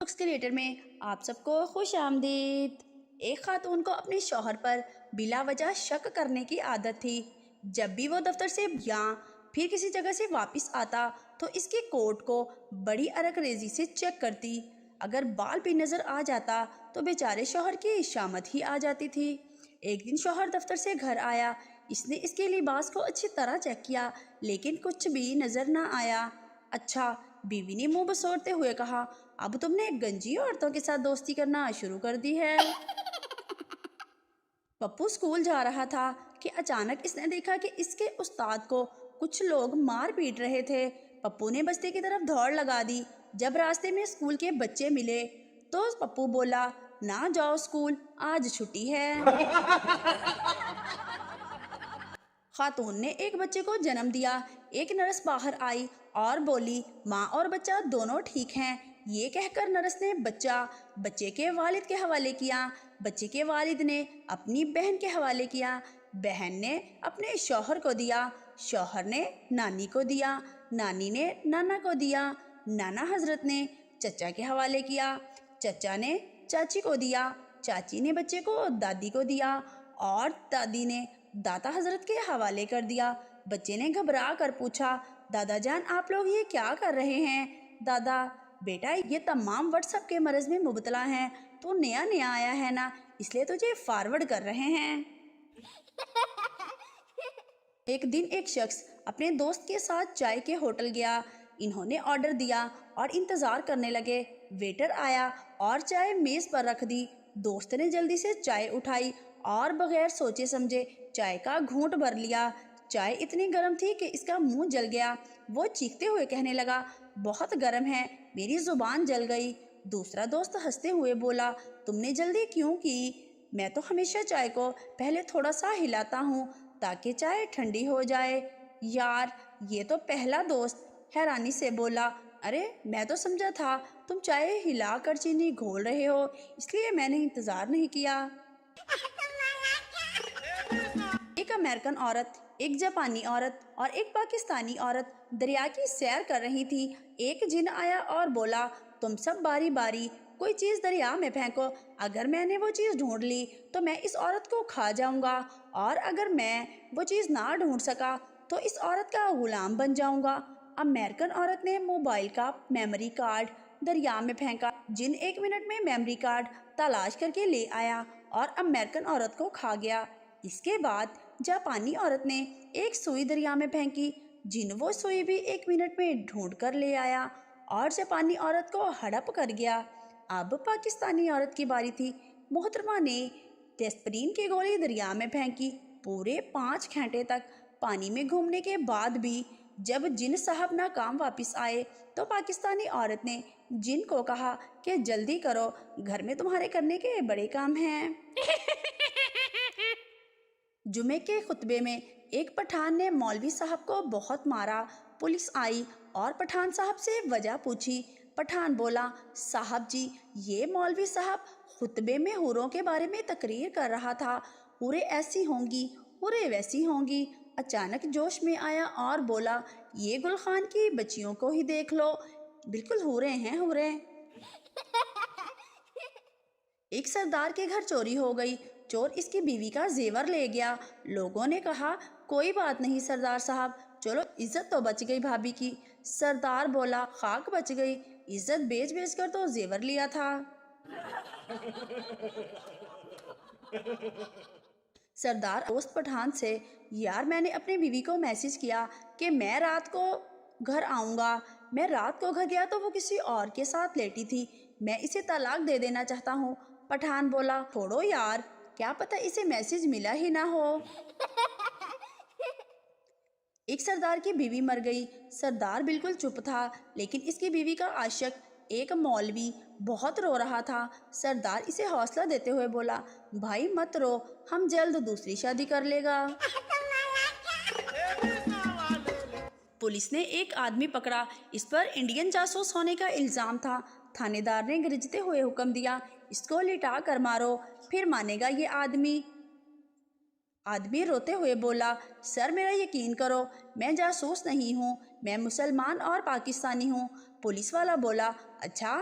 ایکسکیلیٹر میں آپ سب کو خوش آمدید۔ ایک خاتون کو اپنے شوہر پر بلا وجہ شک کرنے کی عادت تھی۔ جب بھی وہ دفتر سے یا پھر کسی جگہ سے واپس آتا تو اس کے کوٹ کو بڑی ارک ریزی سے چیک کرتی۔ اگر بال بھی نظر آ جاتا تو بیچارے شوہر کی شامت ہی آ جاتی تھی۔ ایک دن شوہر دفتر سے گھر آیا۔ اس نے اس کے لباس کو اچھی طرح چیک کیا لیکن کچھ بھی نظر نہ آیا۔ اچھا، بیوی نے منہ بسوڑتے ہوئے کہا، اب تم نے گنجی عورتوں کے ساتھ دوستی کرنا شروع کر دی ہے۔ پپو اسکول جا رہا تھا کہ اچانک اس نے دیکھا کہ اس کے استاد کو کچھ لوگ مار پیٹ رہے تھے۔ پپو نے بستے کی طرف دوڑ لگا دی۔ جب راستے میں اسکول کے بچے ملے تو پپو بولا، نہ جاؤ اسکول، آج چھٹی ہے۔ خاتون نے ایک بچے کو جنم دیا۔ ایک نرس باہر آئی اور بولی، ماں اور بچہ دونوں ٹھیک ہیں۔ یہ کہہ کر نرس نے بچے کے والد کے حوالے کیا۔ بچے کے والد نے اپنی بہن کے حوالے کیا۔ بہن نے اپنے شوہر کو دیا۔ شوہر نے نانی کو دیا۔ نانی نے نانا کو دیا۔ نانا حضرت نے چچا کے حوالے کیا۔ چچا نے چاچی کو دیا۔ چاچی نے بچے کو دادی کو دیا اور دادی نے دادا حضرت کے حوالے کر دیا۔ بچے نے گھبرا کر پوچھا، دادا جان آپ لوگ یہ کیا کر رہے ہیں؟ دادا، بیٹا یہ تمام واٹس ایپ کے مرض میں مبتلا ہیں، تو نیا آیا ہے نا، اس لیے تجھے فارورڈ کر رہے ہیں۔ ایک دن ایک شخص اپنے دوست کے ساتھ چائے کے ہوٹل گیا۔ انہوں نے آرڈر دیا اور انتظار کرنے لگے۔ ویٹر آیا اور چائے میز پر رکھ دی۔ دوست نے جلدی سے چائے اٹھائی اور بغیر سوچے سمجھے چائے کا گھونٹ بھر لیا۔ چائے اتنی گرم تھی کہ اس کا منہ جل گیا۔ وہ چیختے ہوئے کہنے لگا، بہت گرم ہے، میری زبان جل گئی۔ دوسرا دوست ہنستے ہوئے بولا، تم نے جلدی کیوں کی؟ میں تو ہمیشہ چائے کو پہلے تھوڑا سا ہلاتا ہوں تاکہ چائے ٹھنڈی ہو جائے۔ یار، یہ تو پہلا دوست حیرانی سے بولا، ارے میں تو سمجھا تھا تم چائے ہلا کر چینی گھول رہے ہو، اس لیے میں نے انتظار نہیں کیا۔ ایک امریکن عورت، ایک جاپانی عورت اور ایک پاکستانی عورت دریا کی سیر کر رہی تھی۔ ایک جن آیا اور بولا، تم سب باری باری کوئی چیز دریا میں پھینکو، اگر میں نے وہ چیز ڈھونڈ لی تو میں اس عورت کو کھا جاؤں گا، اور اگر میں وہ چیز نہ ڈھونڈ سکا تو اس عورت کا غلام بن جاؤں گا۔ امریکن عورت نے موبائل کا میموری کارڈ دریا میں پھینکا۔ جن 1 منٹ میں میموری کارڈ تلاش کر کے لے آیا اور امریکن عورت کو کھا گیا۔ اس کے بعد جاپانی عورت نے ایک سوئی دریا میں پھینکی۔ جن وہ سوئی بھی 1 منٹ میں ڈھونڈ کر لے آیا اور جاپانی عورت کو ہڑپ کر گیا۔ اب پاکستانی عورت کی باری تھی۔ محترمہ نے ڈسپرین کی گولی دریا میں پھینکی۔ پورے 5 گھنٹے تک پانی میں گھومنے کے بعد بھی جب جن صاحب ناکام واپس آئے تو پاکستانی عورت نے جن کو کہا کہ جلدی کرو، گھر میں تمہارے کرنے کے بڑے کام ہیں۔ جمعے کے خطبے میں ایک پٹھان نے مولوی صاحب کو بہت مارا۔ پولیس آئی اور پٹھان صاحب سے وجہ پوچھی۔ پٹھان بولا، صاحب جی، یہ مولوی صاحب خطبے میں حوروں کے بارے میں تقریر کر رہا تھا، حوریں ایسی ہوں گی، حوریں ویسی ہوں گی۔ اچانک جوش میں آیا اور بولا، یہ گل خان کی بچیوں کو ہی دیکھ لو، بالکل حوریں ہیں، حوریں۔ ایک سردار کے گھر چوری ہو گئی۔ چور اس کی بیوی کا زیور لے گیا۔ لوگوں نے کہا، کوئی بات نہیں سردار صاحب، چلو عزت تو بچ گئی بھابھی کی۔ سردار بولا، خاک بچ گئی، عزت بیچ کر تو زیور لیا تھا۔ سردار دوست پٹھان سے، یار میں نے اپنی بیوی کو میسج کیا کہ میں رات کو گھر آؤں گا۔ میں رات کو گھر گیا تو وہ کسی اور کے ساتھ لیٹی تھی، میں اسے طلاق دے دینا چاہتا ہوں۔ پٹھان بولا، چھوڑو یار، کیا پتہ اسے میسج ملا ہی نہ ہو۔ ایک سردار کی بیوی مر گئی۔ سردار بالکل چپ تھا، لیکن اس کی بیوی کا عاشق ایک مولوی بہت رو رہا تھا۔ سردار اسے حوصلہ دیتے ہوئے بولا، بھائی مت رو، ہم جلد دوسری شادی کر لے گا۔ پولیس نے ایک آدمی پکڑا، اس پر انڈین جاسوس ہونے کا الزام تھا۔ تھانے دار نے گرجتے ہوئے حکم دیا، اس کو لٹا کر مارو، پھر مانے گا یہ آدمی۔ آدمی روتے ہوئے بولا، سر میرا یقین کرو، میں جاسوس نہیں ہوں، میں مسلمان اور پاکستانی ہوں۔ پولیس والا بولا، اچھا